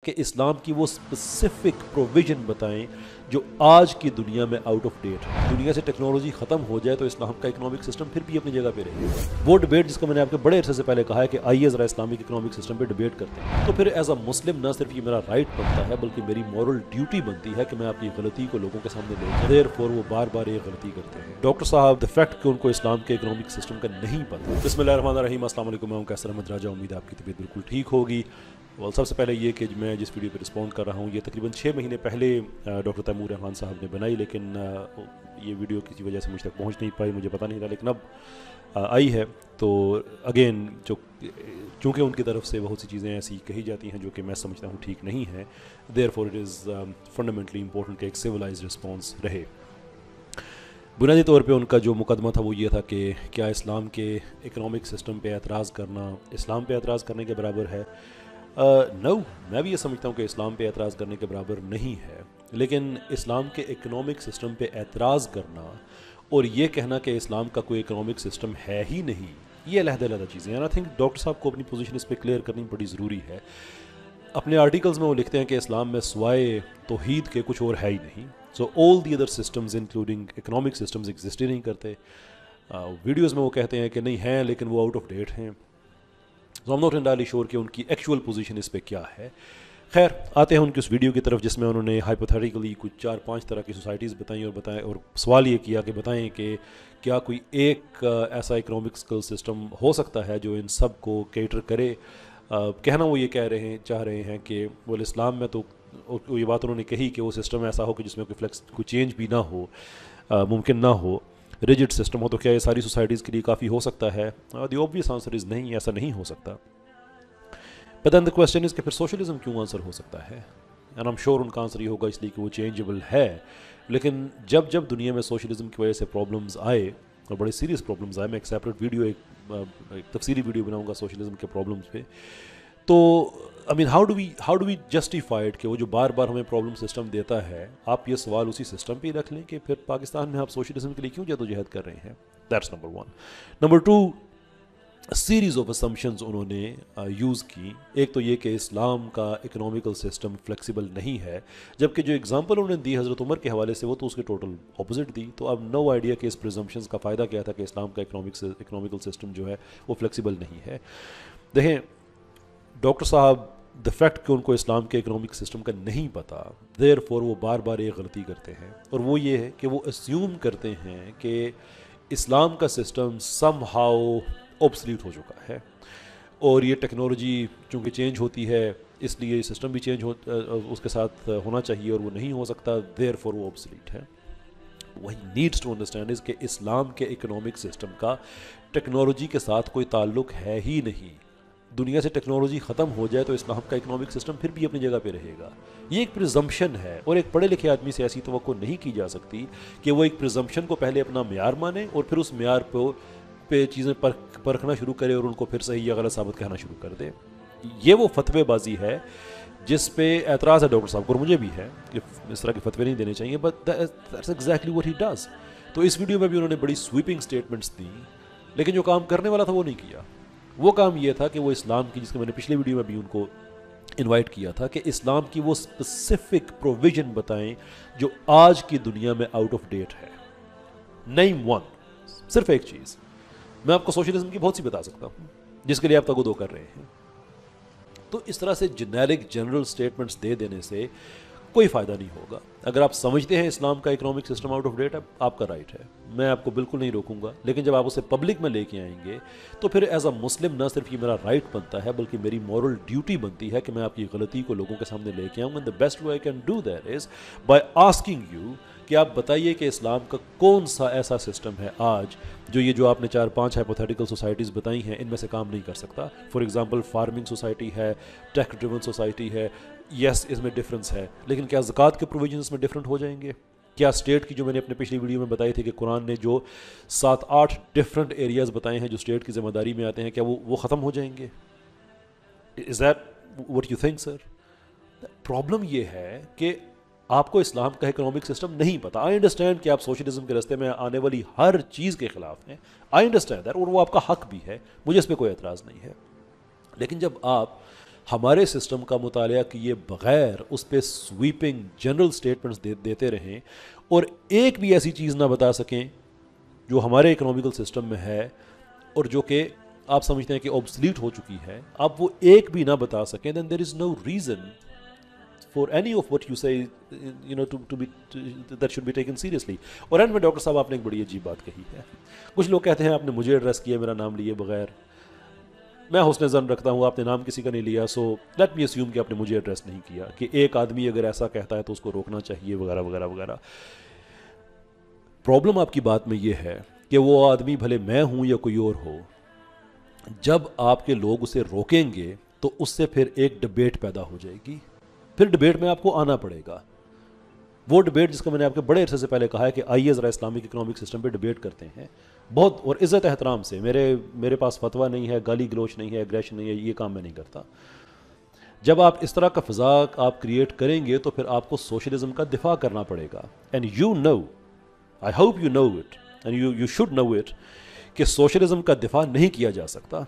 کہ اسلام کی وہ اسپیسیفک پروویژن بتائیں جو آج کی دنیا میں آؤٹ آف ڈیٹ ہے. دنیا سے ٹیکنالوجی ختم ہو جائے تو اسلام کا اکنامک سسٹم پھر بھی اپنی جگہ پہ رہے گا. وہ ڈبیٹ جس کا میں نے آپ کے بڑے عرصے سے پہلے کہا ہے کہ آئیے ذرا اسلامک اکنامک سسٹم پہ ڈبیٹ کرتے ہیں, تو پھر ایز اے مسلم نہ صرف یہ میرا رائٹ بنتا ہے بلکہ میری مورل ڈیوٹی بنتی ہے کہ میں اپنی غلطی کو لوگوں کے سامنے لے جاؤں. دیر فور وہ بار بار یہ غلطی کرتے ہیں. ڈاکٹر صاحب, دا فیکٹ کہ ان کو اسلام کے اکنامک سسٹم کا نہیں پتہ. بسم اللہ الرحمن الرحیم. السلام علیکم, میں ہوں کیسر احمد راجہ. امید ہے آپ کی طبیعت بالکل ٹھیک ہوگی. سب سے پہلے یہ کہ میں جس ویڈیو پہ رسپونڈ کر رہا ہوں یہ تقریباً 6 مہینے پہلے ڈاکٹر تیمور رحمان صاحب نے بنائی, لیکن یہ ویڈیو کسی وجہ سے مجھ تک پہنچ نہیں پائی, مجھے پتہ نہیں تھا, لیکن اب آئی ہے. تو اگین چونکہ ان کی طرف سے بہت سی چیزیں ایسی کہی جاتی ہیں جو کہ میں سمجھتا ہوں ٹھیک نہیں ہیں, therefore it is fundamentally important کہ ایک سویلائزڈ رسپانس رہے. بنیادی طور پہ ان کا جو مقدمہ تھا وہ یہ تھا کہ کیا اسلام کے اکنامک سسٹم پہ اعتراض کرنا اسلام پہ اعتراض کرنے کے برابر ہے. نو, میں بھی یہ سمجھتا ہوں کہ اسلام پہ اعتراض کرنے کے برابر نہیں ہے, لیکن اسلام کے اکنامک سسٹم پہ اعتراض کرنا اور یہ کہنا کہ اسلام کا کوئی اکنامک سسٹم ہے ہی نہیں, یہ علیحدہ علیحدہ چیزیں ہیں. آئی تھنک ڈاکٹر صاحب کو اپنی پوزیشن اس پہ کلیئر کرنی بڑی ضروری ہے. اپنے آرٹیکلز میں وہ لکھتے ہیں کہ اسلام میں سوائے توحید کے کچھ اور ہے ہی نہیں. So all the other systems including economic systems exist ہی نہیں کرتے. ویڈیوز میں وہ کہتے ہیں کہ نہیں ہیں لیکن وہ آؤٹ آف ڈیٹ ہیں. سو ایم ناٹ انٹائرلی شیور کہ ان کی ایکچوئل پوزیشن اس پہ کیا ہے. خیر, آتے ہیں ان کی اس ویڈیو کی طرف جس میں انہوں نے ہائپوتھیٹیکلی کچھ 4-5 طرح کی سوسائٹیز بتائیں اور سوال یہ کیا کہ بتائیں کہ کیا کوئی ایک ایسا اکنامک سسٹم ہو سکتا ہے جو ان سب کو کیٹر کرے. کہنا وہ یہ چاہ رہے ہیں کہ وہ اسلام میں تو یہ بات انہوں نے کہی کہ وہ سسٹم ایسا ہو کہ جس میں کوئی چینج بھی نہ ہو, ممکن نہ ہو, ریجڈ سسٹم ہو. تو کیا یہ ساری سوسائٹیز کے لیے کافی ہو سکتا ہے؟ دی اوبویس آنسر از نہیں, ایسا نہیں ہو سکتا. بٹ دین دا کوسچن از کہ پھر سوشلزم کیوں آنسر ہو سکتا ہے؟ اینڈ ایم شیور ان کا آنسر یہ ہوگا اس لیے کہ وہ چینجبل ہے. لیکن جب دنیا میں سوشلزم کی وجہ سے پرابلمز آئے اور بڑے سیریس پرابلمز آئے, میں ایک سیپریٹ ویڈیو ایک تفصیلی ویڈیو بناؤں گا سوشلزم کے پرابلمز پہ. تو آئی مین ہاؤ ڈو وی جسٹیفائڈ کہ وہ جو بار بار ہمیں پرابلم سسٹم دیتا ہے, آپ یہ سوال اسی سسٹم پہ ہی رکھ لیں کہ پھر پاکستان میں آپ سوشلزم کے لیے کیوں جدوجہد کر رہے ہیں. That's number 1. Number 2, series of assumptions انہوں نے یوز کی. ایک تو یہ کہ اسلام کا اکنامیکل سسٹم فلیکسیبل نہیں ہے, جبکہ جو اگزامپل انہوں نے دی حضرت عمر کے حوالے سے وہ تو اس کے ٹوٹل اپوزٹ دی. تو اب نو آئیڈیا کہ اس پریزمپشنز کا فائدہ کیا تھا کہ اسلام کا اکنامیکل سسٹم جو ہے وہ فلیکسیبل نہیں ہے. دیکھیں ڈاکٹر صاحب, دا فیکٹ کہ ان کو اسلام کے اکنامک سسٹم کا نہیں پتہ, دیر فور وہ بار بار یہ غلطی کرتے ہیں, اور وہ یہ ہے کہ وہ اسیوم کرتے ہیں کہ اسلام کا سسٹم سم ہاؤ اوبسلیٹ ہو چکا ہے, اور یہ ٹیکنالوجی چونکہ چینج ہوتی ہے اس لیے یہ سسٹم بھی چینج اس کے ساتھ ہونا چاہیے, اور وہ نہیں ہو سکتا, دیر فور وہ اوبسلیٹ ہے. وہی نیڈس ٹو انڈرسٹینڈ از کہ اسلام کے اکنامک سسٹم کا ٹیکنالوجی کے ساتھ کوئی تعلق ہے ہی نہیں. دنیا سے ٹیکنالوجی ختم ہو جائے تو اسلام کا اکنامک سسٹم پھر بھی اپنی جگہ پہ رہے گا. یہ ایک پریزمپشن ہے, اور ایک پڑھے لکھے آدمی سے ایسی توقع نہیں کی جا سکتی کہ وہ ایک پریزمپشن کو پہلے اپنا معیار مانے اور پھر اس معیار پہ چیزیں پرکھنا شروع کرے اور ان کو پھر صحیح یا غلط ثابت کہنا شروع کر دے. یہ وہ فتوے بازی ہے جس پہ اعتراض ہے ڈاکٹر صاحب کو, اور مجھے بھی ہے کہ اس طرح کے فتوے نہیں دینے چاہیے, but that's exactly what he does. تو اس ویڈیو میں بھی انہوں نے بڑی سویپنگ سٹیٹمنٹس دی, لیکن جو کام کرنے والا تھا وہ نہیں کیا. وہ کام یہ تھا کہ وہ اسلام کی, جس کے میں نے پچھلے ویڈیو میں بھی ان کو انوائٹ کیا تھا, کہ اسلام کی وہ اسپیسیفک پروویژن بتائیں جو آج کی دنیا میں آؤٹ آف ڈیٹ ہے. نیم ون, صرف ایک چیز. میں آپ کو سوشلزم کی بہت سی بتا سکتا ہوں جس کے لیے آپ تگو کر رہے ہیں. تو اس طرح سے جنرل سٹیٹمنٹس دے دینے سے کوئی فائدہ نہیں ہوگا. اگر آپ سمجھتے ہیں اسلام کا economic system out of date ہے, آپ کا رائٹ ہے, میں آپ کو بالکل نہیں روکوں گا. لیکن جب آپ اسے پبلک میں لے کے آئیں گے تو پھر ایز اے مسلم نہ صرف یہ میرا رائٹ بنتا ہے بلکہ میری مورل ڈیوٹی بنتی ہے کہ میں آپ کی غلطی کو لوگوں کے سامنے لے کے آؤں. And the best way I can do that is by asking you کہ آپ بتائیے کہ اسلام کا کون سا ایسا سسٹم ہے آج جو آپ نے 4-5 ہائپوتھیٹیکل سوسائٹیز بتائی ہیں ان میں سے کام نہیں کر سکتا. فار ایگزامپل فارمنگ سوسائٹی ہے, ٹیک ڈریون سوسائٹی ہے. یس, اس میں ڈفرینس ہے, لیکن کیا زکوٰۃ کے پروویژنس میں ڈفرینٹ ہو جائیں گے؟ کیا اسٹیٹ کی, جو میں نے اپنے پچھلی ویڈیو میں بتائی تھی کہ قرآن نے جو 7-8 ڈفرینٹ ایریاز بتائے ہیں جو اسٹیٹ کی ذمہ داری میں آتے ہیں, کیا وہ ختم ہو جائیں گے؟ Is that what you think sir? Problem یہ ہے کہ آپ کو اسلام کا اکنامک سسٹم نہیں پتہ. آئی انڈرسٹینڈ کہ آپ سوشلزم کے راستے میں آنے والی ہر چیز کے خلاف ہیں, آئی انڈرسٹینڈ دیٹ, اور وہ آپ کا حق بھی ہے, مجھے اس پہ کوئی اعتراض نہیں ہے. لیکن جب آپ ہمارے سسٹم کا مطالعہ کیے بغیر اس پہ سویپنگ جنرل سٹیٹمنٹس دیتے رہیں اور ایک بھی ایسی چیز نہ بتا سکیں جو ہمارے اکنامیکل سسٹم میں ہے اور جو کہ آپ سمجھتے ہیں کہ اوبسلیٹ ہو چکی ہے، آپ وہ ایک بھی نہ بتا سکیں، then there is no reason for any of what you say that should be taken seriously. اور اینڈ میں ڈاکٹر صاحب آپ نے ایک بڑی عجیب بات کہی ہے. کچھ لوگ کہتے ہیں آپ نے مجھے ایڈریس کیا میرا نام لیے بغیر، میں حسن ظن رکھتا ہوں آپ نے نام کسی کا نہیں لیا، سو لیٹ می اسیوم کہ آپ نے مجھے ایڈریس نہیں کیا، کہ ایک آدمی اگر ایسا کہتا ہے تو اس کو روکنا چاہیے وغیرہ وغیرہ وغیرہ. پرابلم آپ کی بات میں یہ ہے کہ وہ آدمی بھلے میں ہوں یا کوئی اور ہو، جب آپ کے لوگ اسے روکیں گے تو اس سے پھر ایک ڈبیٹ پیدا ہو جائے گی، پھر ڈبیٹ میں آپ کو آنا پڑے گا. وہ ڈبیٹ جس کا میں نے آپ کے بڑے عرصے سے پہلے کہا ہے کہ آئیے ذرا اسلامک اکنامک سسٹم پہ ڈبیٹ کرتے ہیں بہت اور عزت احترام سے. میرے پاس فتویٰ نہیں ہے، گالی گلوچ نہیں ہے، ایگریشن نہیں ہے، یہ کام میں نہیں کرتا. جب آپ اس طرح کا فضا آپ کریٹ کریں گے تو پھر آپ کو سوشلزم کا دفاع کرنا پڑے گا. And you know, I hope you know it and you should know it کہ سوشلزم کا دفاع نہیں کیا جا سکتا.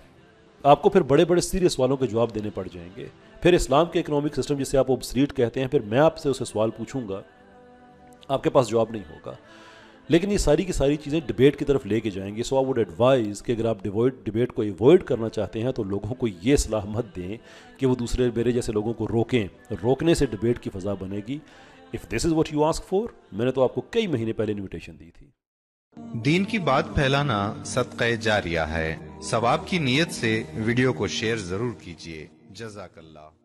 آپ کو پھر بڑے بڑے سیریس سوالوں کے جواب دینے پڑ جائیں گے. پھر اسلام کے اکنامک سسٹم جسے آپ اوبسلیٹ کہتے ہیں، پھر میں آپ سے اسے سوال پوچھوں گا، آپ کے پاس جواب نہیں ہوگا. لیکن یہ ساری کی ساری چیزیں ڈبیٹ کی طرف لے کے جائیں گے. سو آئی ووڈ ایڈوائز کہ اگر آپ ڈبیٹ کو ایوائڈ کرنا چاہتے ہیں تو لوگوں کو یہ صلاح مت دیں کہ وہ دوسرے میرے جیسے لوگوں کو روکیں. روکنے سے ڈبیٹ کی فضا بنے گی. If this is what you ask for, میں نے تو آپ کو کئی مہینے پہلے انویٹیشن دی تھی. دین کی بات پھیلانا صدقہ جاریہ ہے. ثواب کی نیت سے ویڈیو کو شیئر ضرور کیجیے. جزاک اللہ.